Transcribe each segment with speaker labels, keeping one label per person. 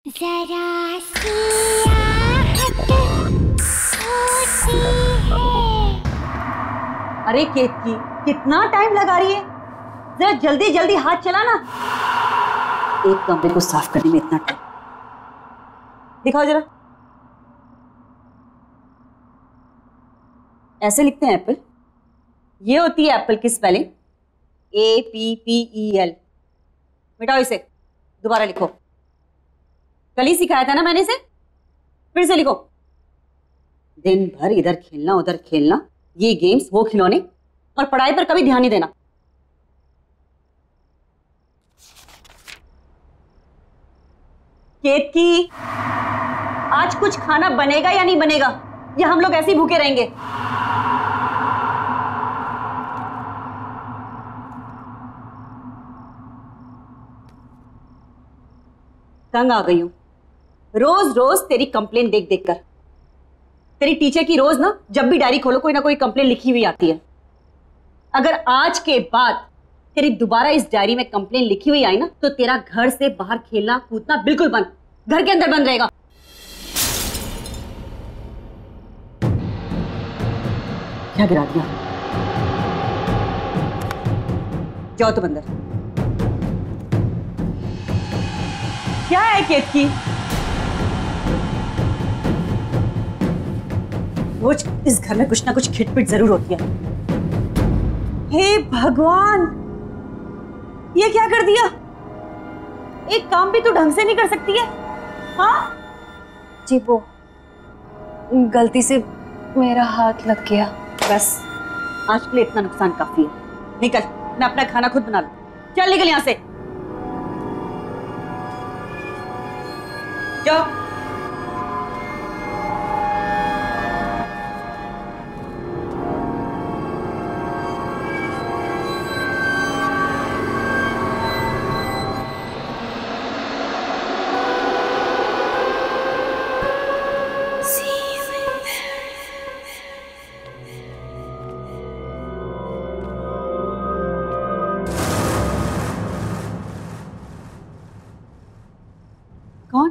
Speaker 1: जरा सी आहट होती है।
Speaker 2: अरे केतकी, कितना टाइम लगा रही है? जरा जल्दी जल्दी हाथ चला ना। एक कमरे को साफ करने में इतना टाइम। दिखाओ जरा। ऐसे लिखते हैं एप्पल। ये होती है एप्पल की स्पेलिंग, APPEL। मिटाओ इसे, दोबारा लिखो। कल ही सिखाया था ना मैंने इसे, फिर से लिखो। दिन भर इधर खेलना उधर खेलना, ये गेम्स वो खिलौने, और पढ़ाई पर कभी ध्यान नहीं देना। केतकी, आज कुछ खाना बनेगा या नहीं बनेगा, या हम लोग ऐसे ही भूखे रहेंगे? तंग आ गई हूं रोज रोज तेरी कंप्लेन देख देख कर। तेरी टीचर की रोज ना, जब भी डायरी खोलो कोई ना कोई कंप्लेन लिखी हुई आती है। अगर आज के बाद तेरी दोबारा इस डायरी में कंप्लेन लिखी हुई आई ना, तो तेरा घर से बाहर खेलना कूदना बिल्कुल बंद, घर के अंदर बंद रहेगा। क्या गिरा दिया? जाओ तुम अंदर। क्या है केतकी? रोज इस घर में कुछ ना कुछ खिटपिट जरूर होती है। हे भगवान, ये क्या कर दिया? एक काम भी तो ढंग से नहीं कर सकती है। हाँ
Speaker 3: जी, वो गलती से मेरा हाथ लग गया।
Speaker 2: बस आज के लिए इतना नुकसान काफी है। निकल, मैं अपना खाना खुद बना लूं। चल निकल यहां से, जाओ। कौन?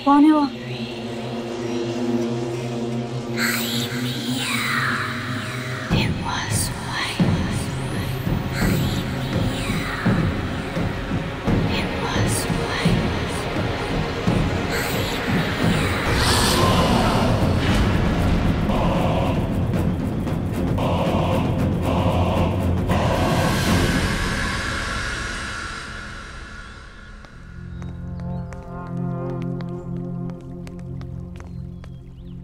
Speaker 2: कौन है वो?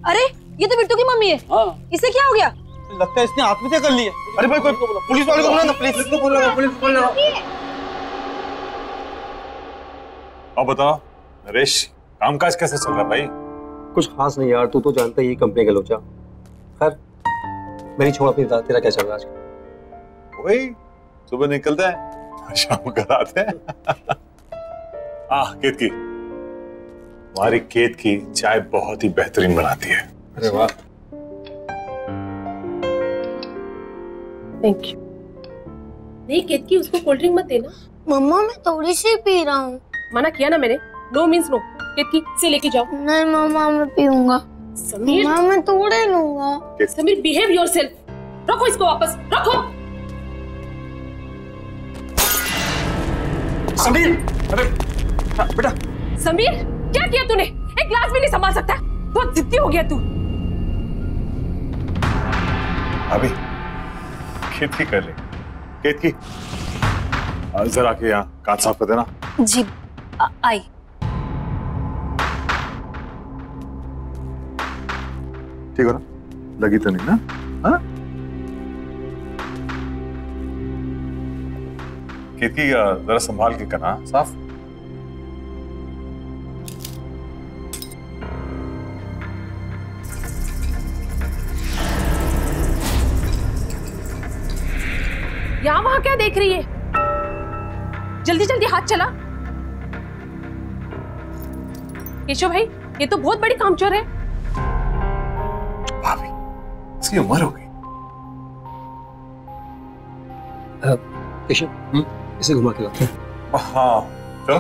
Speaker 3: अरे ये तो बिट्टू की मम्मी है।
Speaker 4: हाँ।
Speaker 3: इसे क्या हो गया?
Speaker 4: लगता है इसने आत्महत्या कर ली है। अरे भाई कोई पुलिस वाले को बुला ना, पुलिस को बुला।
Speaker 5: अब बताओ नरेश, कामकाज कैसे चल रहा है भाई?
Speaker 6: कुछ खास नहीं यार, तू तो जानता ही है कंपनी का लोचा। खैर मेरी छोड़, अपनी बता, तेरा क्या चल रहा है आजकल?
Speaker 5: वही सुबह निकलते हैं, शाम घर आते हैं। केत की, हमारी केत की चाय बहुत ही बेहतरीन बनाती है।
Speaker 6: अरे वाह,
Speaker 3: थैंक यू। नहीं केतकी, उसको कोल्ड ड्रिंक मत देना।
Speaker 1: मम्मा मैं थोड़ी सी पी रहा हूँ।
Speaker 3: मना किया ना मैंने, नो मीन्स नो। केतकी से लेके जाओ।
Speaker 1: नहीं मम्मा मैं पीऊंगा।
Speaker 3: समीर,
Speaker 1: मम्मा मैं थोड़े लूंगा।
Speaker 3: Sameer behave yourself. रखो इसको वापस, रखो।
Speaker 4: समीर, अरे बेटा।
Speaker 3: समीर क्या किया तूने? एक ग्लास भी नहीं संभाल सकता? बहुत जिद्दी हो गया तू।
Speaker 5: अभी केत की कर रही, केत की जरा के यहाँ कांच साफ कर देना।
Speaker 3: जी आई।
Speaker 5: ठीक हो ना? लगी तो नहीं ना? हाँ? केत की जरा संभाल के करना साफ।
Speaker 3: यहाँ वहां क्या देख रही है? जल्दी जल्दी हाथ चला। केशव भाई, ये तो बहुत बड़ी कामचोर है।
Speaker 5: भाभी, इसकी उम्र हो गई।
Speaker 6: केशव, इसे घुमा के लाते हैं।
Speaker 5: हाँ चलो।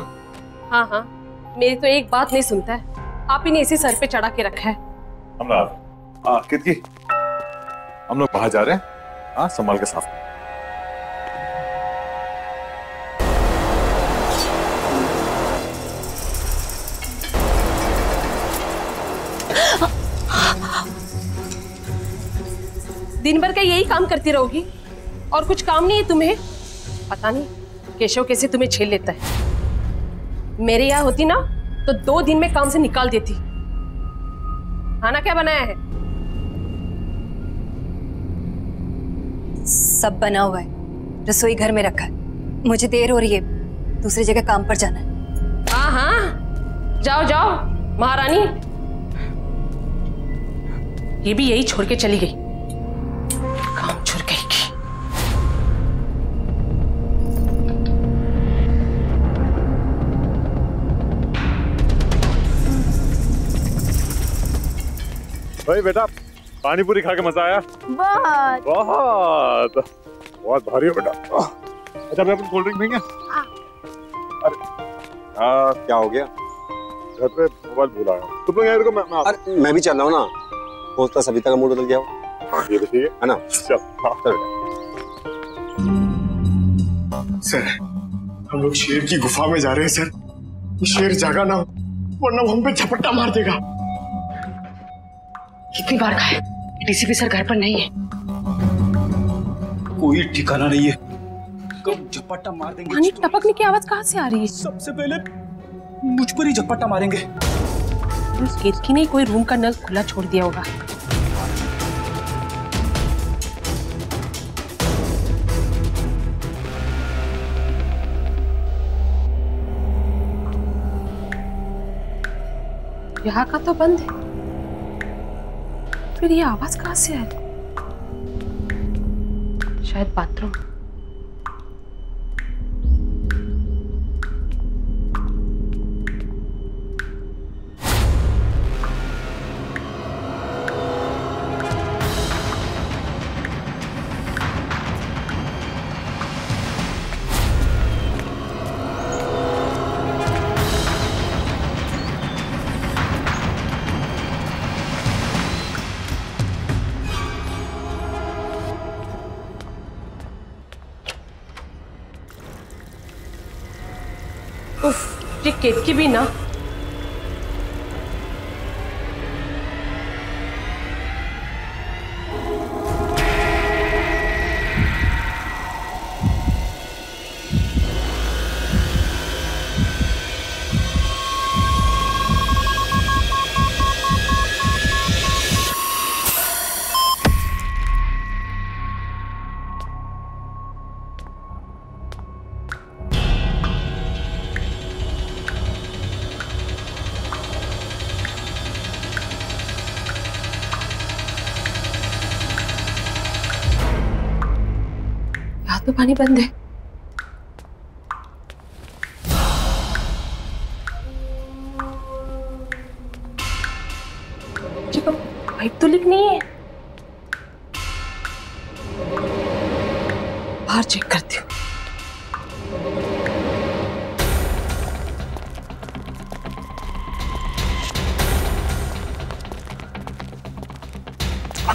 Speaker 7: हाँ हाँ, मेरी तो एक बात नहीं सुनता है, आप ही ने इसे सर पे चढ़ा के रखा है।
Speaker 5: कितकी, हम लोग बाहर जा रहे हैं। हाँ संभाल के साफ।
Speaker 7: दिन भर का यही काम करती रहोगी और कुछ काम नहीं है तुम्हें? पता नहीं केशव कैसे तुम्हें झेल लेता है। मेरे यहाँ होती ना तो 2 दिन में काम से निकाल देती। खाना क्या बनाया है?
Speaker 3: सब बना हुआ है, रसोई घर में रखा है। मुझे देर हो रही है, दूसरी जगह काम पर जाना है।
Speaker 7: हाँ हाँ, जाओ जाओ महारानी। ये भी यही छोड़ के चली गई, काम छोड़ गई की।
Speaker 5: भाई बेटा, पानी पूरी खा के मजा आया?
Speaker 1: बहुत
Speaker 5: बहुत बहुत भारी हो बेटा। अच्छा मैं अपन कोल्ड ड्रिंक पीएंगे? अरे
Speaker 6: क्या हो गया?
Speaker 5: घर पे मोबाइल भूल आया। तुम लोग यार को
Speaker 6: अरे मैं भी चल रहा हूँ ना, होता सविता का मूड बदल गया हो।
Speaker 5: ये तो ठीक
Speaker 6: है ना?
Speaker 5: चल
Speaker 4: सर हम लोग शेर की गुफा में जा रहे हैं सर। शेर जागा ना हो वरना वो हम पे झपट्टा मार देगा।
Speaker 8: कितनी बार कहा है डीसीपी सर घर पर नहीं है।
Speaker 9: कोई ठिकाना नहीं है, कब झपट्टा मार देंगे।
Speaker 7: पानी टपकने की आवाज कहाँ से आ रही है?
Speaker 9: सबसे पहले मुझ पर ही झपट्टा मारेंगे।
Speaker 7: उस केतकी ने कोई रूम का नल खुला छोड़ दिया होगा। यहाँ का तो बंद है, फिर ये आवाज कहाँ से आ रही? शायद बाथरूम। ये केतकी भी ना। तो पानी बंद है। पाइप तो लीक नहीं है। बाहर चेक करती हूँ।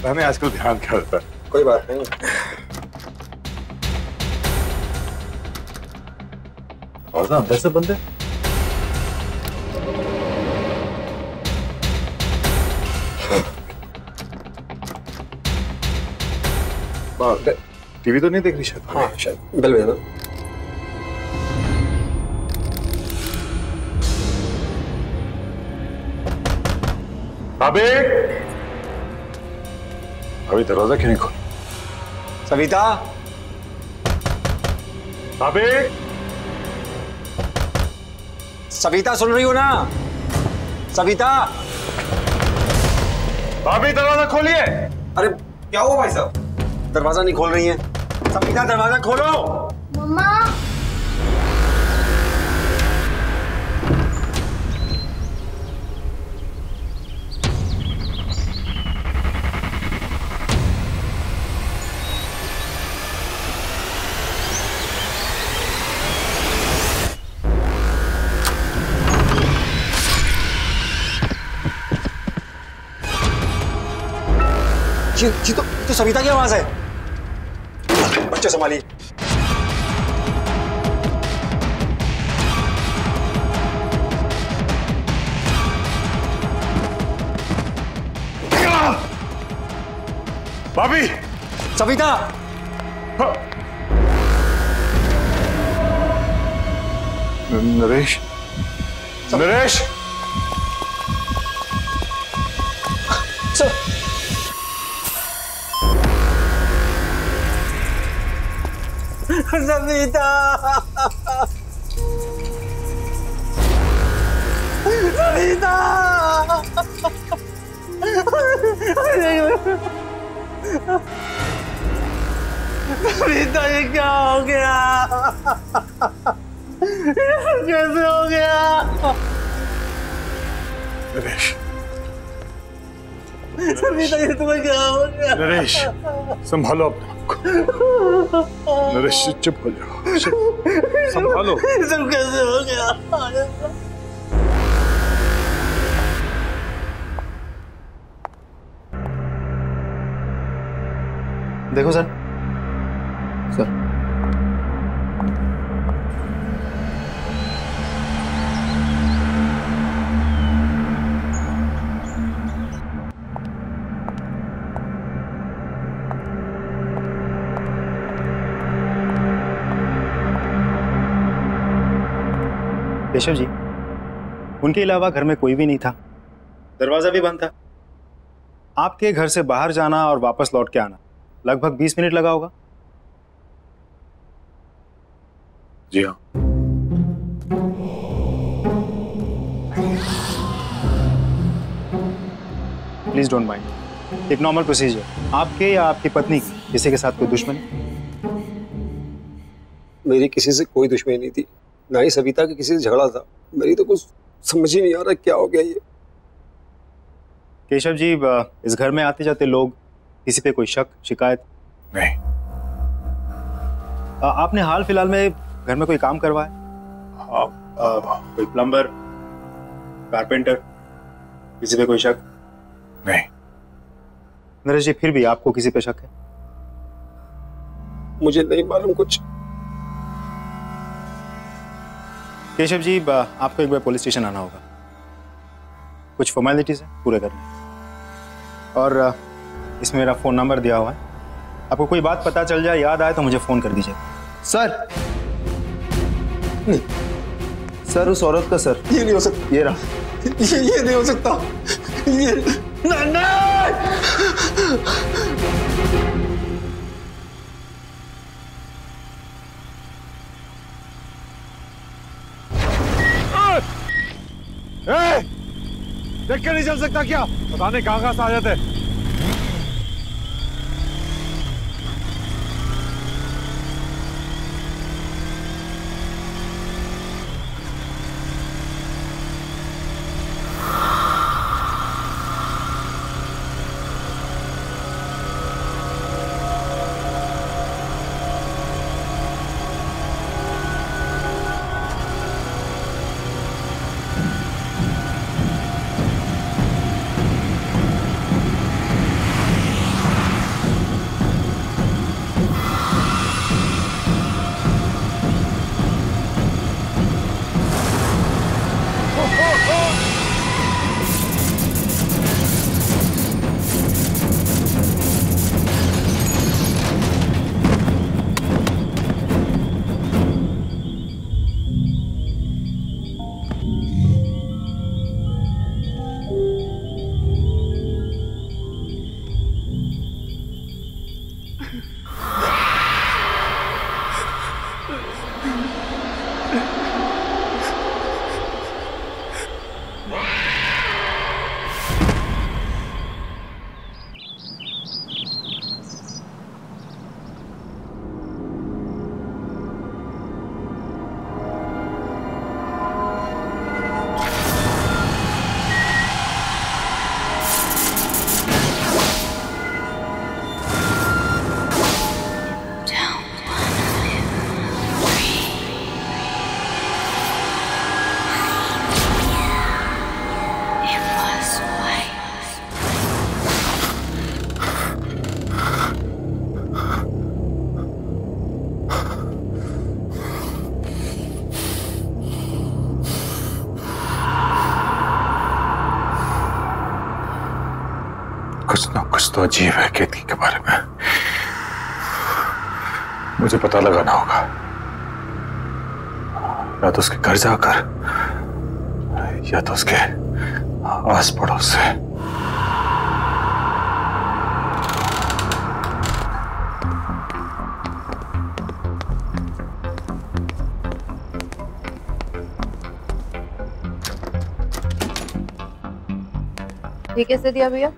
Speaker 5: हमें आजकल ध्यान क्या रहता है?
Speaker 6: कोई बात नहीं।
Speaker 5: और ना अंदर से बंद है। टीवी तो नहीं देख रही शायद?
Speaker 6: हाँ शायद। बेल बजाना।
Speaker 5: अबे अभी दरवाजा क्यों नहीं खोल?
Speaker 6: सविता,
Speaker 5: अबे
Speaker 6: सविता सुन रही हो ना? सविता,
Speaker 5: भाभी दरवाजा खोलिए।
Speaker 6: अरे क्या हुआ भाई साहब? दरवाजा नहीं खोल रही है। सविता दरवाजा खोलो।
Speaker 1: मम्मा
Speaker 6: जी तो सविता की आवाज है। बच्चे संभालिए।
Speaker 5: भाभी,
Speaker 6: सविता,
Speaker 5: नरेश, नरेश,
Speaker 6: सविता, सविता, सविता, ये क्या हो गया? कैसे हो गया?
Speaker 5: नरेश,
Speaker 6: सविता, ये तुम्हें क्या हो गया?
Speaker 5: नरेश, संभालो अपने आप को। नरेश, चुप हो जाओ, संभालो।
Speaker 6: ये सब कैसे हो गया? देखो सर,
Speaker 10: केशव जी, उनके अलावा घर में कोई भी नहीं था, दरवाजा भी बंद था। आपके घर से बाहर जाना और वापस लौट के आना लगभग 20 मिनट लगा होगा।
Speaker 5: जी हाँ।
Speaker 10: प्लीज डोंट माइंड, एक नॉर्मल प्रोसीजर। आपके या आपकी पत्नी की किसी के साथ कोई दुश्मनी?
Speaker 6: मेरी किसी से कोई दुश्मनी नहीं थी, ना ही सविता के किसी से झगड़ा था। मेरी तो कुछ समझ ही नहीं आ रहा क्या हो गया ये।
Speaker 10: केशव जी, इस घर में आते जाते लोग, किसी पे कोई शक शिकायत?
Speaker 5: नहीं।
Speaker 10: आपने हाल फिलहाल में घर में कोई काम करवाया? कोई प्लम्बर, कारपेंटर, किसी पे कोई शक?
Speaker 5: नहीं।
Speaker 10: नरेश जी, फिर भी आपको किसी पे शक है?
Speaker 6: मुझे नहीं मालूम कुछ।
Speaker 10: केशव जी, आपको एक बार पुलिस स्टेशन आना होगा, कुछ फॉर्मेलिटीज है पूरे करने, और इसमें मेरा फोन नंबर दिया हुआ है। आपको कोई बात पता चल जाए, याद आए तो मुझे फोन कर दीजिए।
Speaker 6: सर,
Speaker 10: सर उस औरत का सर,
Speaker 6: ये नहीं हो सकता।
Speaker 10: ये रहा।
Speaker 6: ये नहीं हो सकता। ये
Speaker 5: देख के नहीं चल सकता क्या? पता नहीं कहां से आ जाते। तो अजीब है केतकी के बारे में। मुझे पता लगाना होगा, या तो उसके घर जाकर या तो उसके आस पड़ोस से।
Speaker 11: ये कैसे दिया भैया?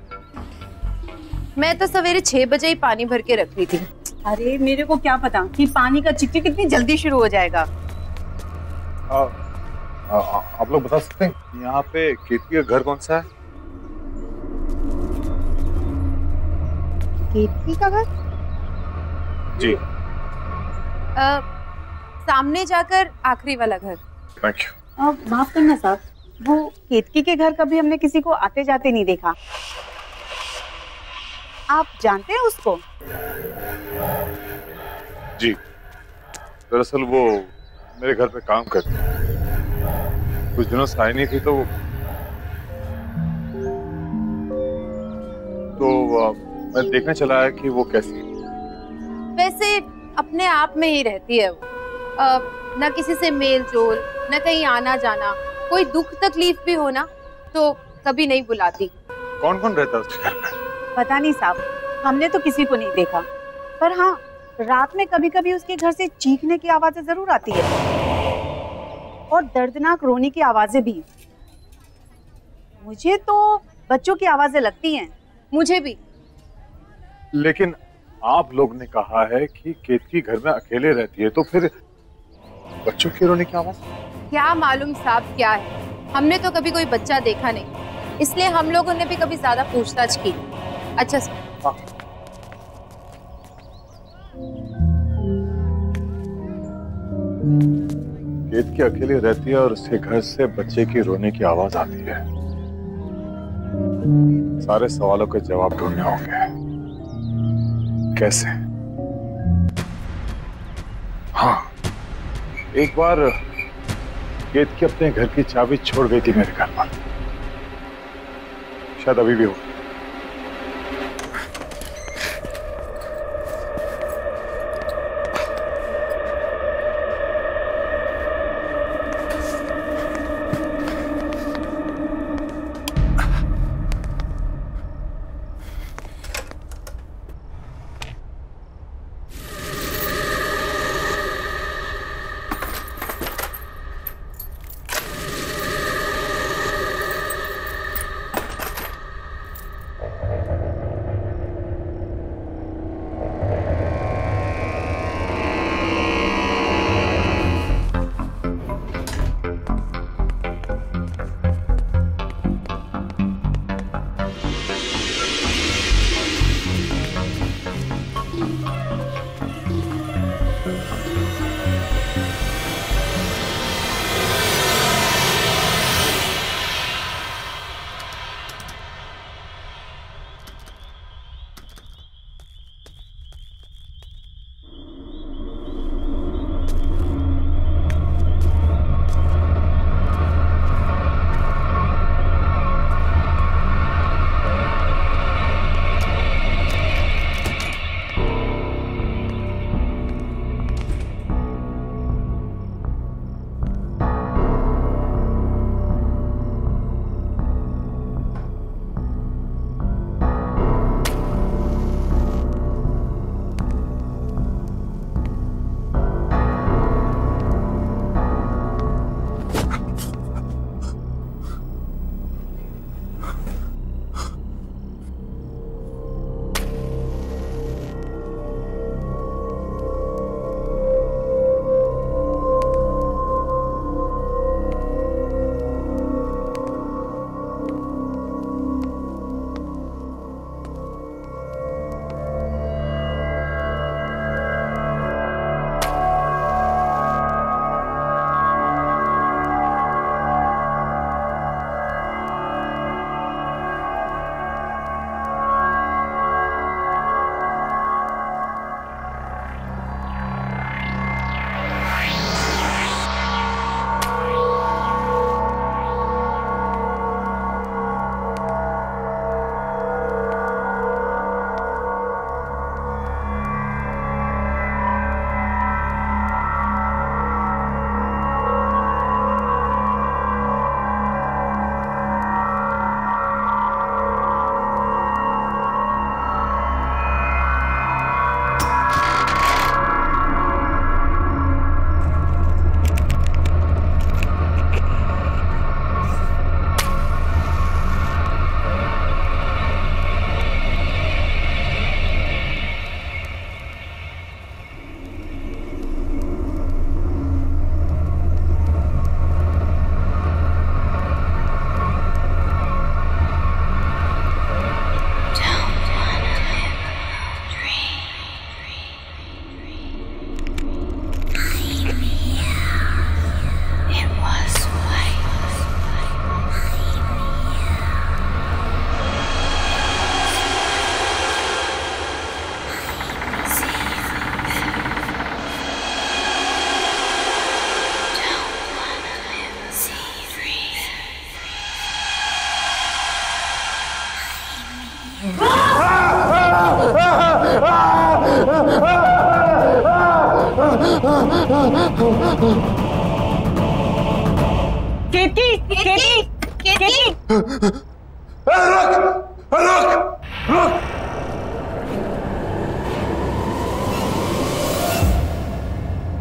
Speaker 11: मैं तो सवेरे 6 बजे ही पानी भर के रख दी थी।
Speaker 2: अरे मेरे को क्या पता कि पानी का चिकचिक कितनी जल्दी शुरू हो जाएगा।
Speaker 5: आप लोग बता सकते हैं यहाँ पे केतकी का घर कौन सा है?
Speaker 11: केतकी का घर?
Speaker 5: जी।
Speaker 11: सामने जाकर आखिरी वाला घर।
Speaker 5: Thank you.
Speaker 2: माफ करना साहब, वो केतकी के घर कभी हमने किसी को आते जाते नहीं देखा। आप जानते हैं उसको?
Speaker 5: जी, दरअसल वो मेरे घर पे काम करती है। कुछ दिनों से आई नहीं थी तो मैं देखने चला है कि वो कैसी है।
Speaker 11: वैसे अपने आप में ही रहती है वो, ना किसी से मेल जोल, ना कहीं आना जाना। कोई दुख तकलीफ भी हो ना तो कभी नहीं बुलाती।
Speaker 5: कौन कौन रहता है उसके घर पे?
Speaker 2: पता नहीं साहब, हमने तो किसी को नहीं देखा, पर हाँ रात में कभी कभी उसके घर से चीखने की आवाजें जरूर आती है और दर्दनाक रोने की आवाजें भी। मुझे तो बच्चों की आवाजें लगती हैं।
Speaker 11: मुझे भी।
Speaker 5: लेकिन आप लोग ने कहा है कि केतकी घर में अकेले रहती है, तो फिर बच्चों की रोने की आवाज?
Speaker 11: क्या मालूम साहब क्या है, हमने तो कभी कोई बच्चा देखा नहीं, इसलिए हम लोगों ने भी कभी ज्यादा पूछताछ की। अच्छा
Speaker 5: हाँ। केतकी अकेले रहती है और उसके घर से बच्चे की रोने की आवाज आती है। सारे सवालों के जवाब ढूंढने होंगे। कैसे? हाँ, एक बार केतकी अपने घर की चाबी छोड़ गई थी मेरे घर पर, शायद अभी भी हो।
Speaker 2: केतकी, केतकी, केतकी।
Speaker 4: रुक, रुक, रुक।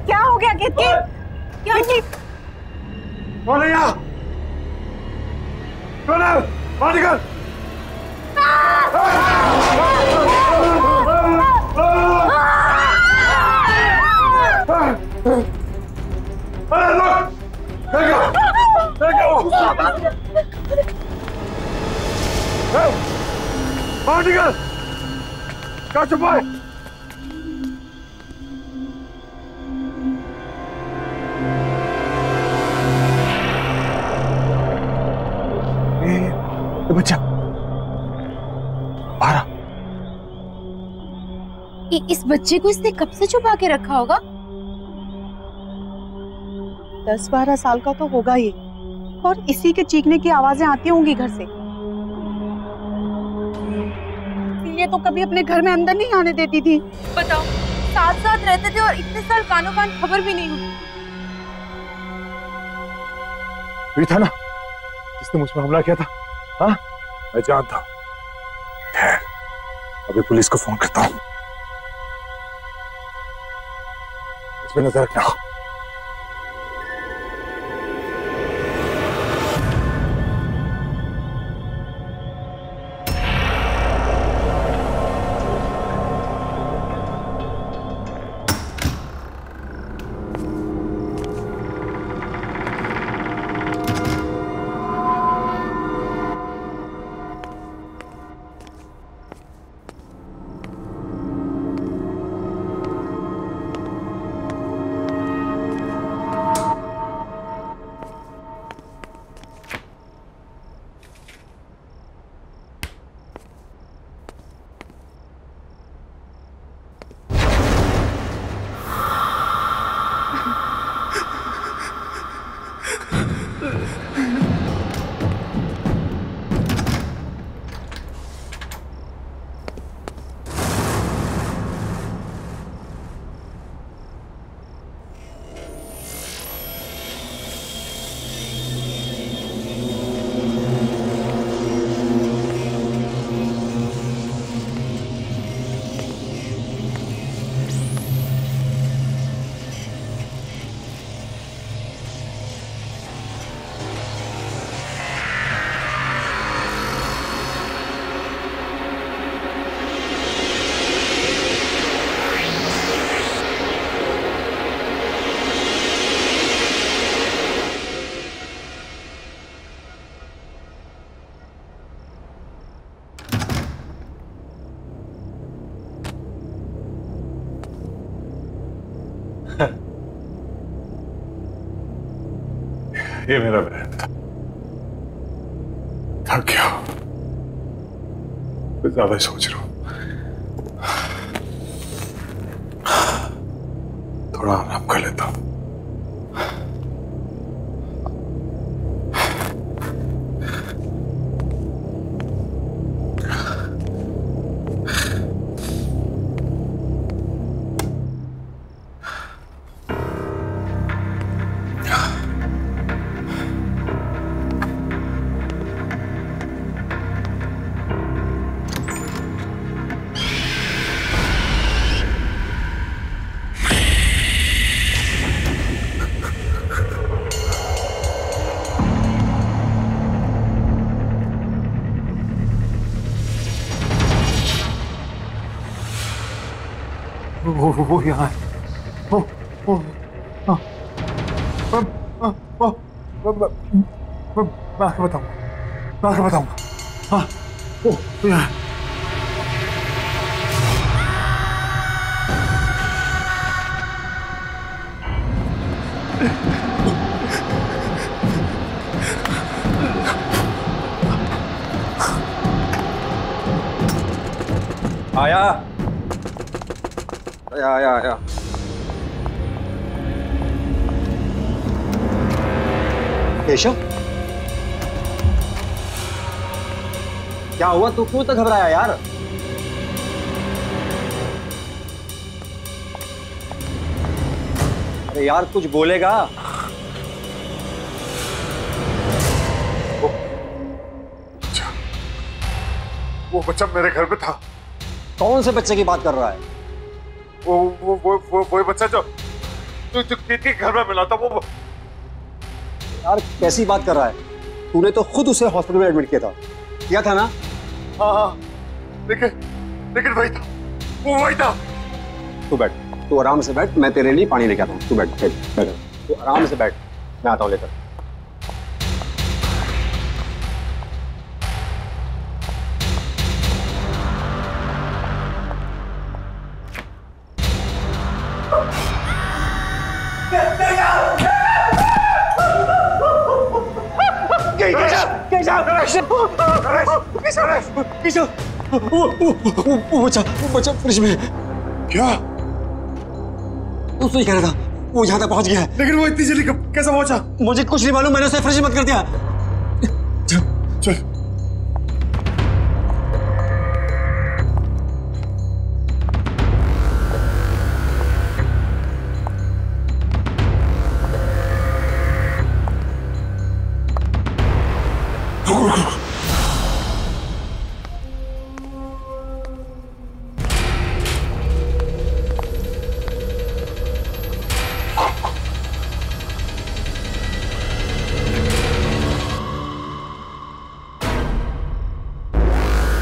Speaker 2: क्या हो गया केतकी? केतकी,
Speaker 4: कौन है यहाँ? कौन है? बाहर निकल। अरे रुक! देखो, देखो! बाहर निकल! कहाँ छुपा है? ये बच्चा बाहर आ।
Speaker 11: इस बच्चे को इसने कब से छुपा के रखा होगा?
Speaker 12: 10-12 साल का तो होगा ये, और इसी के चीखने की आवाजें आती होंगी घर से। ये तो कभी अपने घर में अंदर नहीं आने देती थी।
Speaker 11: बताओ, साथ साथ रहते थे और इतने साल कानों कान खबर भी नहीं हुई।
Speaker 4: ये था ना जिसने मुझ पर हमला किया था? हाँ, मैं जानता हूँ। खैर, अभी पुलिस को फोन करता हूँ। इस पे नजर रखना।
Speaker 5: ये मेरा बहन था। थक गया, कुछ ज्यादा ही सोच रहा हूं। थोड़ा आराम कर लेता हूं। वो यहाँ है। मैं आके बताऊंगा। हाँ, वो यहाँ है।
Speaker 6: आया। केशव, क्या हुआ? तू क्यों तो घबराया यार? अरे यार कुछ बोलेगा।
Speaker 4: वो बच्चा मेरे घर पे था।
Speaker 6: कौन से बच्चे की बात कर रहा है?
Speaker 4: वो बच्चा जो कीर्ति के घर में मिला था। वो
Speaker 6: यार कैसी बात कर रहा है? तूने तो खुद उसे हॉस्पिटल में एडमिट किया था ना?
Speaker 4: हाँ, लेकिन वही था, वो वही था।
Speaker 6: तू बैठ, तू आराम से बैठ, मैं तेरे लिए पानी लेके आता हूँ। तू बैठ, तू आराम से बैठ, मैं आता हूँ लेकर। वो बच्चा फ्रिज में।
Speaker 4: क्या?
Speaker 6: तू तो ही कह रहा था वो यहाँ तक पहुंच गया है।
Speaker 4: लेकिन वो इतनी जल्दी कैसे पहुंचा?
Speaker 6: मुझे कुछ नहीं मालूम, मैंने उसे फ्रिज में मत कर दिया। चल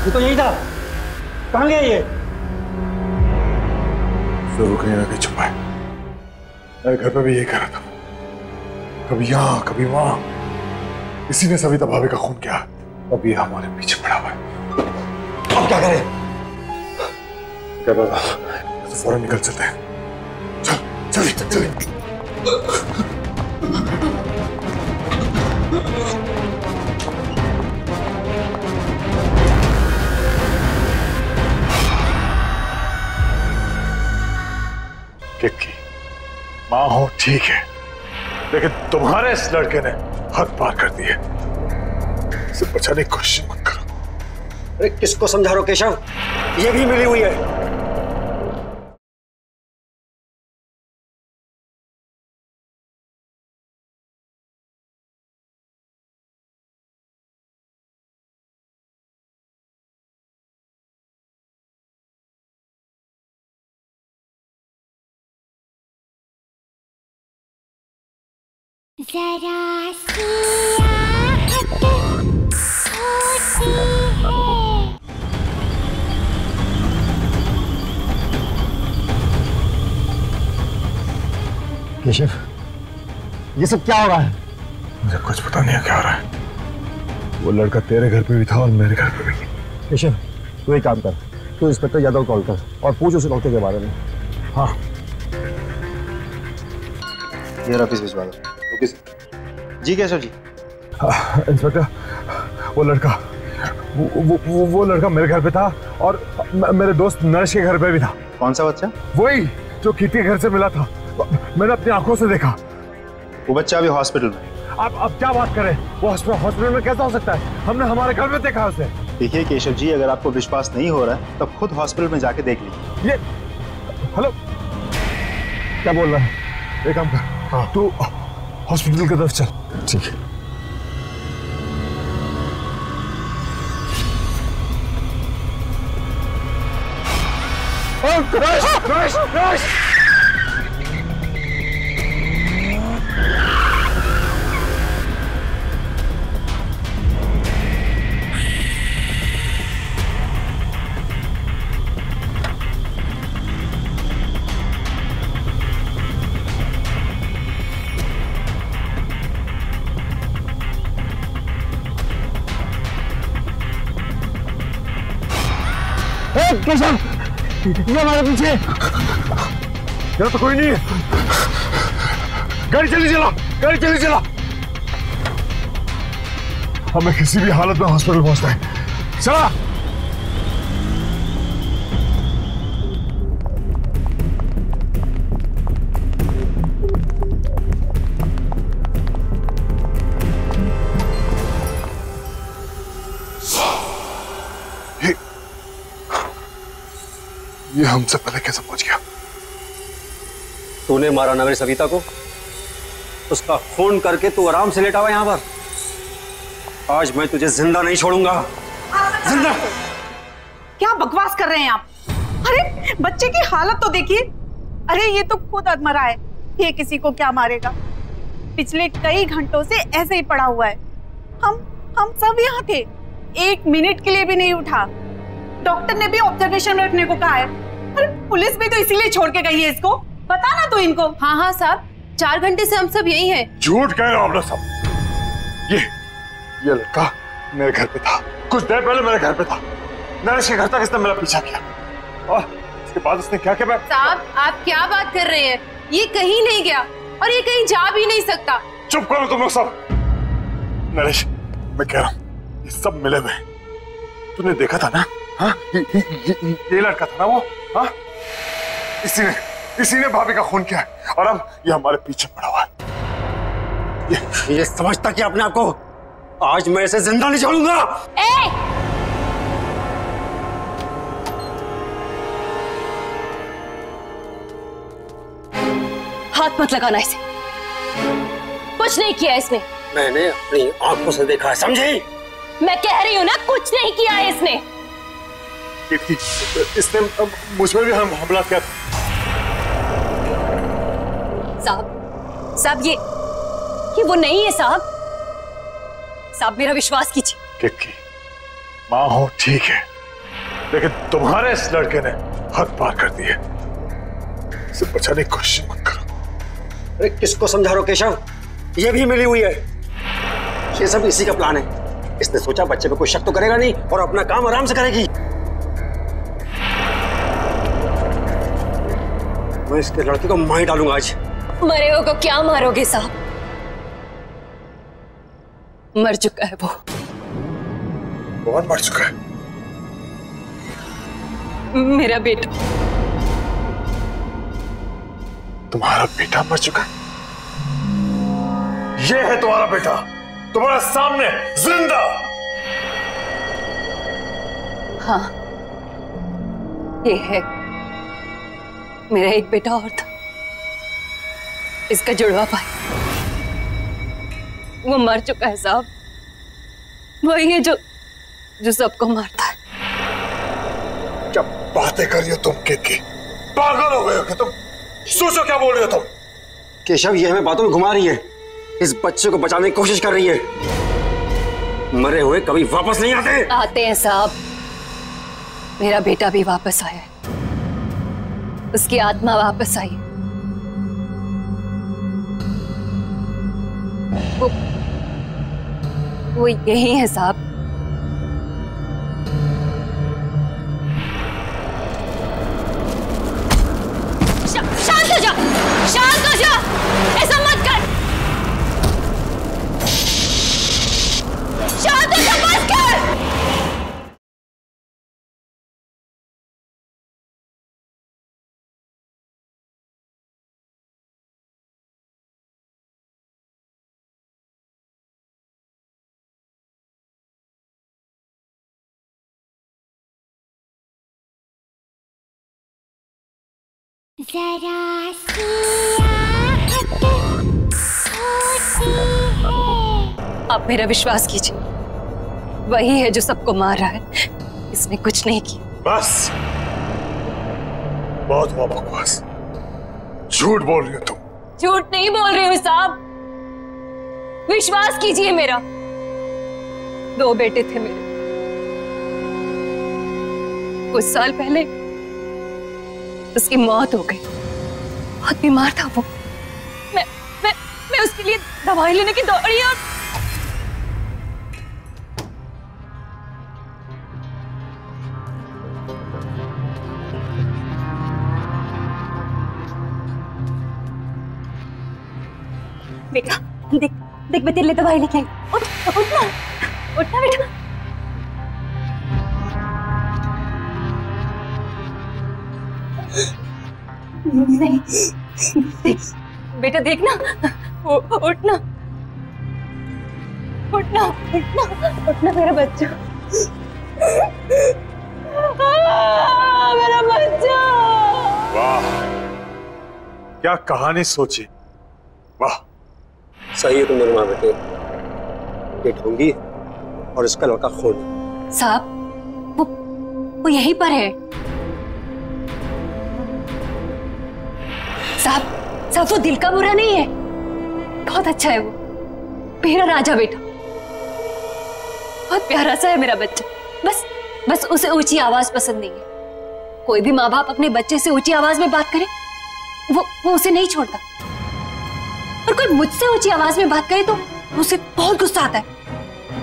Speaker 6: तो यही था। कहाँ गया ये?
Speaker 4: जरूर कहीं ना कहीं छुपा है। मेरे घर पे भी यही कर रहा था, कभी यहाँ कभी वहां। इसी ने सविता भाभी का खून किया, अब ये हमारे पीछे पड़ा हुआ है।
Speaker 6: अब क्या करें?
Speaker 4: क्या पता, तो फौरन निकल चलते हैं। चल। की मां हो ठीक है, लेकिन तुम्हारे इस लड़के ने हद पार कर दी है। इसे बचाने की कोशिश मत करो।
Speaker 6: अरे किसको समझा रहे हो केशव? ये भी मिली हुई है।
Speaker 1: जरा सी आहट होती है।
Speaker 6: केशव, ये सब क्या हो रहा है?
Speaker 4: मुझे कुछ पता नहीं है क्या हो रहा है। वो लड़का तेरे घर पे भी था और मेरे घर पे भी।
Speaker 6: केशव, तू एक काम कर, तू इंस्पेक्टर यादव कॉल कर और पूछ उसे डॉक्टर के बारे में।
Speaker 4: हाँ,
Speaker 10: ये ऑफिस भिजवा दो। Okay sir. जी केशव जी।
Speaker 4: इंस्पेक्टर, वो लड़का मेरे घर पे था और मेरे दोस्त नरेश के घर पे भी था।
Speaker 10: कौन सा बच्चा?
Speaker 4: वही जो कीर्ति के घर से मिला था। मैंने अपनी आंखों से देखा।
Speaker 10: वो बच्चा अभी हॉस्पिटल में।
Speaker 4: अब क्या बात करें? वो हॉस्पिटल में कैसा हो सकता है? हमने हमारे घर में देखा उसे।
Speaker 10: देखिए केशव जी, अगर आपको विश्वास नहीं हो रहा है तो खुद हॉस्पिटल में जाके देख लीजिए।
Speaker 4: ये हेलो, क्या बोल रहा है? एक काम कर, हाँ, तू हॉस्पिटल की तरफ चल। ठीक है। नरेश!
Speaker 6: केशव, ये हमारे पीछे।
Speaker 4: यहाँ तो कोई नहीं है। गाड़ी जल्दी चला। हमें किसी भी हालत में हॉस्पिटल पहुंचना है। चला। ये हमसे पहले कैसे पहुंच गया?
Speaker 6: तूने मारा ना मेरी सविता को, उसका खून करके तू आराम से लेटा हुआ यहाँ पर। आज मैं तुझे जिंदा नहीं छोड़ूंगा। जिंदा।
Speaker 12: क्या बकवास कर रहे हैं आप? अरे बच्चे की हालत तो देखिए। अरे ये तो खुद अधमरा है, ये किसी को क्या मारेगा। पिछले कई घंटों से ऐसे ही पड़ा हुआ है। हम सब यहाँ थे, 1 मिनट के लिए भी नहीं उठा। डॉक्टर ने भी ऑब्जर्वेशन में रखने को कहा है। अरे पुलिस भी तो इसीलिए छोड़ के गई है इसको। बता ना तू इनको।
Speaker 11: हाँ हाँ साहब, 4 घंटे से हम सब यही हैं।
Speaker 4: झूठ कह रहे हो आप लोग सब। ये लड़का मेरे घर पे था, कुछ देर पहले मेरे घर पे था। नरेश के घर तक इसने मेरा पीछा किया और इसके बाद उसने क्या किया?
Speaker 11: साहब आप क्या बात कर रहे हैं? ये कहीं नहीं गया और ये कहीं जा भी नहीं सकता।
Speaker 4: चुप करो तुम लोग सब। नरेश, मैं कह रहा हूँ ये सब मिले हुए। तूने देखा था ना? हाँ, ये लड़का था ना वो। हाँ, इसी ने भाभी का खून किया है और अब ये हमारे पीछे पड़ा हुआ है।
Speaker 6: ये समझता कि अपने आप को आज मैं इसे जिंदा नहीं छोड़ूंगा।
Speaker 3: हाथ मत लगाना इसे, कुछ नहीं किया इसने।
Speaker 6: मैंने अपनी आंखों से देखा है, समझी?
Speaker 3: मैं कह रही हूँ ना, कुछ नहीं किया है इसने।
Speaker 4: इसने मुझ पर भी हमला किया।
Speaker 3: साहब ये वो नहीं है साहब। साहब मेरा विश्वास कीजिए।
Speaker 4: किक्की, माँ हो ठीक है, लेकिन तुम्हारे इस लड़के ने हद पार कर दी है। इसे बचाने की कोशिश मत करो।
Speaker 6: अरे किसको समझा रहे हो केशव? ये भी मिली हुई है। ये सब इसी का प्लान है। इसने सोचा बच्चे पे कोई शक तो करेगा नहीं और अपना काम आराम से करेगी। मैं इसके लड़के को मार डालूंगा आज।
Speaker 3: मरे हो को क्या मारोगे साहब? मर चुका है वो।
Speaker 4: कौन मर चुका है?
Speaker 3: मेरा बेटा।
Speaker 4: तुम्हारा बेटा मर चुका है? ये है तुम्हारा बेटा, तुम्हारे सामने जिंदा।
Speaker 3: हाँ, ये है। मेरा एक बेटा और था, इसका जुड़वा भाई। वो मर चुका है साहब। वही है जो सबको मारता है।
Speaker 4: क्या बातें कर रही हो तुम किक्की? पागल हो गए हो कि तुम? सोचो क्या बोल रहे हो तुम?
Speaker 6: केशव ये हमें बातों में घुमा रही है। इस बच्चे को बचाने की कोशिश कर रही है। मरे हुए कभी वापस नहीं आते।
Speaker 3: आते हैं साहब। मेरा बेटा भी वापस आया है, उसकी आत्मा वापस आई। वो यही है साहब। शांत हो जा, शांत हो जा, ऐसा मत कर। शांत हो जा, बस कर।
Speaker 1: जरा सी आहट होती है।
Speaker 3: आप मेरा विश्वास कीजिए, वही है जो सबको मार रहा है। इसने कुछ नहीं किया।
Speaker 4: बस, बहुत हुआ बकवास। झूठ बोल रही हो तुम।
Speaker 3: झूठ नहीं बोल रही हूँ साहब, विश्वास कीजिए मेरा। 2 बेटे थे मेरे। कुछ साल पहले उसकी मौत हो गई। बहुत बीमार था वो। मैं उसके लिए दवाई लेने की दौड़ी और बेटा देख देख, मैं तेरे लिए दवाई लेके आई। उठना उठना बेटा। नहीं बेटा, देखना, उठना उठना उठना उठना मेरा बच्चा। मेरा बच्चा।
Speaker 4: वाह,
Speaker 5: क्या कहानी सोची। वाह,
Speaker 6: सही है तुम दोनों माँ बेटे। ये ढोंगी और इसका लड़का खून।
Speaker 3: साहब वो यहीं पर है। साहब वो दिल का बुरा नहीं है, बहुत अच्छा है वो, मेरा राजा बेटा, बहुत प्यारा सा है मेरा बच्चा। बस उसे ऊंची आवाज पसंद नहीं है। कोई भी माँ बाप अपने बच्चे से ऊंची आवाज में बात करे वो उसे नहीं छोड़ता, और कोई मुझसे ऊंची आवाज में बात करे तो उसे बहुत गुस्सा आता है,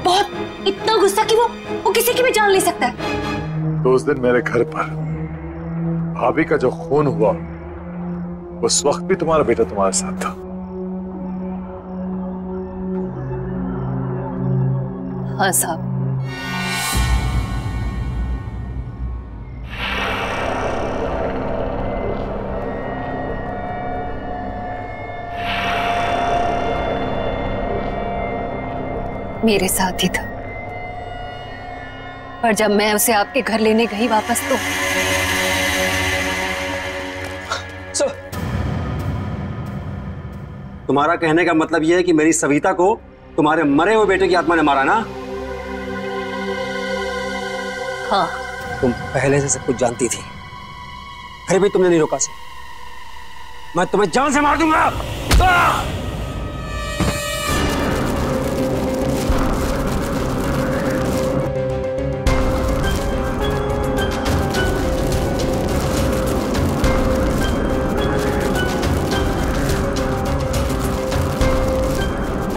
Speaker 3: बहुत, इतना गुस्सा कि वो किसी की भी जान ले सकता है।
Speaker 5: तो उस दिन मेरे घर पर भाभी का जो खून हुआ, उस वक्त भी तुम्हारा बेटा तुम्हारे साथ था।
Speaker 3: हाँ साहब। मेरे साथ ही था, पर जब मैं उसे आपके घर लेने गई वापस तो
Speaker 6: तुम्हारा कहने का मतलब यह है कि मेरी सविता को तुम्हारे मरे हुए बेटे की आत्मा ने मारा ना?
Speaker 3: हाँ।
Speaker 6: तुम पहले से सब कुछ जानती थी, फिर भी तुमने नहीं रोका से। मैं तुम्हें जान से मार दूंगा।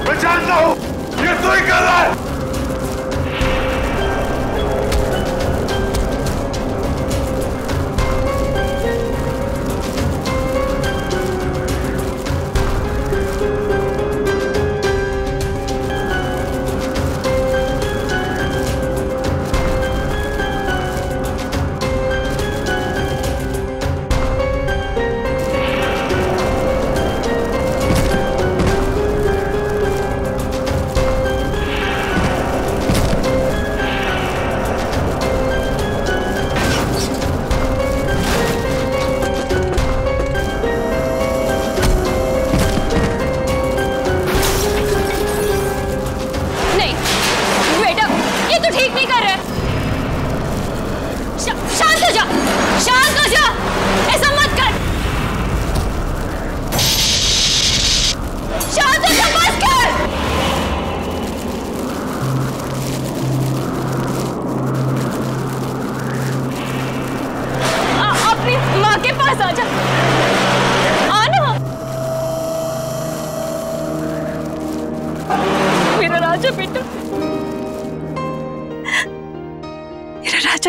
Speaker 5: मैं जानता हूं ये तू ही कर रहा है।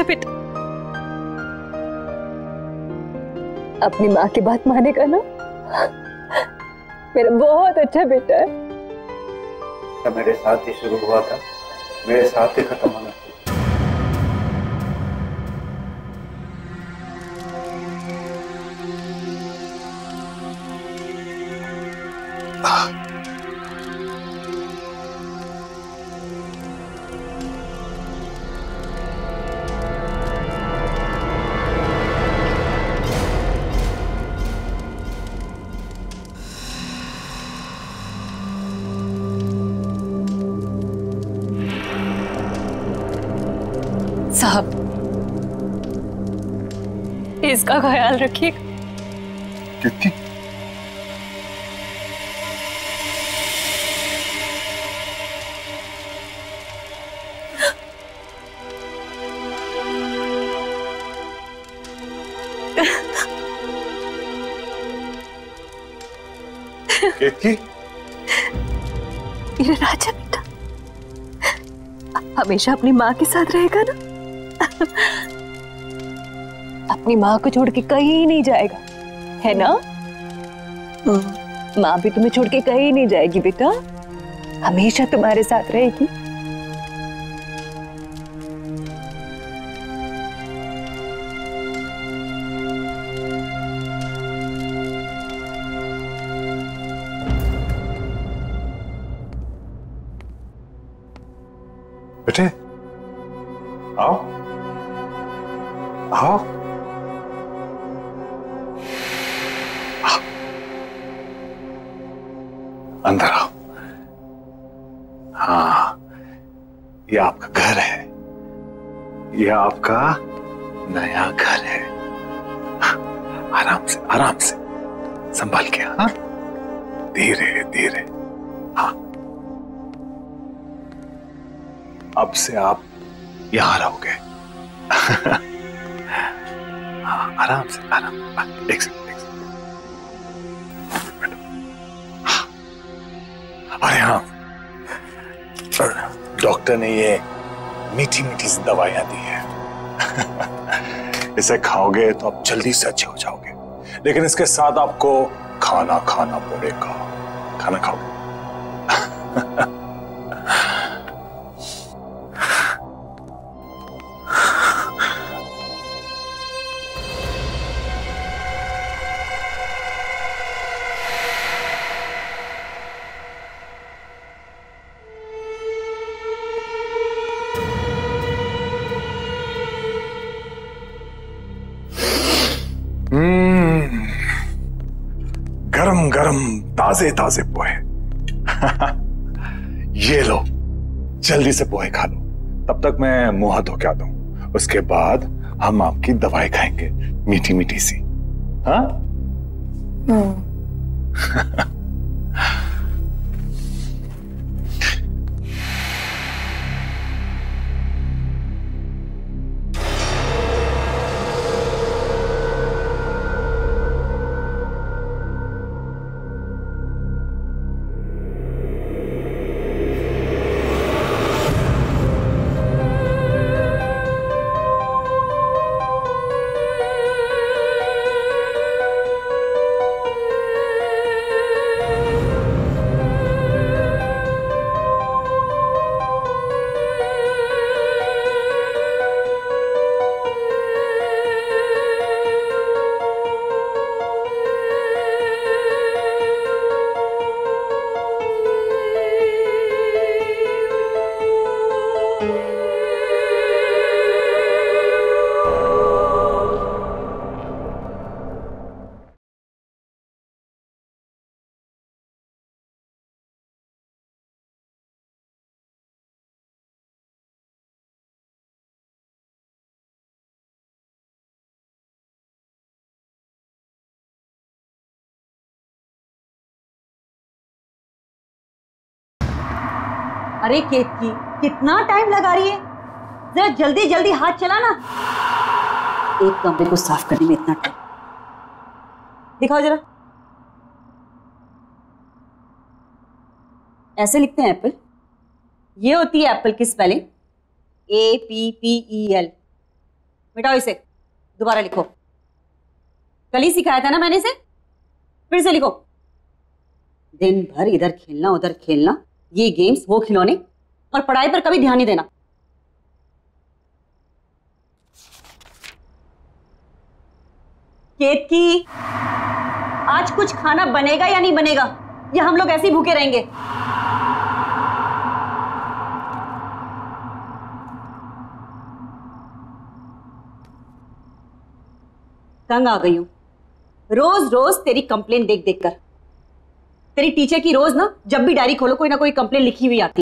Speaker 3: बेटा अपनी माँ की बात मानेगा ना? मेरा बहुत अच्छा बेटा है।
Speaker 10: मेरे साथ ही शुरू हुआ था, मेरे साथ ही खत्म होना।
Speaker 3: साहब इसका ख्याल रखिएगा।
Speaker 5: कितनी? केतकी?
Speaker 3: मेरा राजा बेटा हमेशा अपनी माँ के साथ रहेगा ना? अपनी माँ को छोड़ के कहीं नहीं जाएगा, है ना? माँ भी तुम्हें छोड़ के कहीं नहीं जाएगी बेटा, हमेशा तुम्हारे साथ रहेगी।
Speaker 5: बेटे आओ आओ। अंदर आओ। हाँ, ये आपका घर है, ये आपका नया घर है। आराम से संभाल के। हाँ, धीरे धीरे। हाँ, अब से आप यहां रहोगे। हाँ, आराम से, आराम। एक सेकंड। अरे हाँ, डॉक्टर ने ये मीठी मीठी सी दवाइयां दी है। इसे खाओगे तो आप जल्दी से अच्छे हो जाओगे, लेकिन इसके साथ आपको खाना खाना पड़ेगा। खाना खाओगे? गरम गरम ताजे ताजे पोहे। ये लो, जल्दी से पोहे खा लो। तब तक मैं मुंह हाथ धो के आता हूं। उसके बाद हम आपकी दवाई खाएंगे, मीठी मीठी सी। हाँ?
Speaker 2: अरे केतकी, कितना टाइम लगा रही है? जरा जल्दी जल्दी हाथ चला ना। एक कमरे को साफ करने में इतना टाइम। दिखाओ जरा। ऐसे लिखते हैं एप्पल। ये होती है एप्पल की स्पेलिंग, APPEL। मिटाओ इसे, दोबारा लिखो। कल ही सिखाया था ना मैंने इसे, फिर से लिखो। दिन भर इधर खेलना उधर खेलना, ये गेम्स वो खिलौने, और पढ़ाई पर कभी ध्यान नहीं देना। केतकी, आज कुछ खाना बनेगा या नहीं बनेगा, या हम लोग ऐसे ही भूखे रहेंगे? तंग आ गई हूं रोज रोज तेरी कंप्लेन देख देख कर। तेरी टीचर की रोज ना, जब भी डायरी खोलो कोई ना कोई कंप्लेन लिखी हुई आती।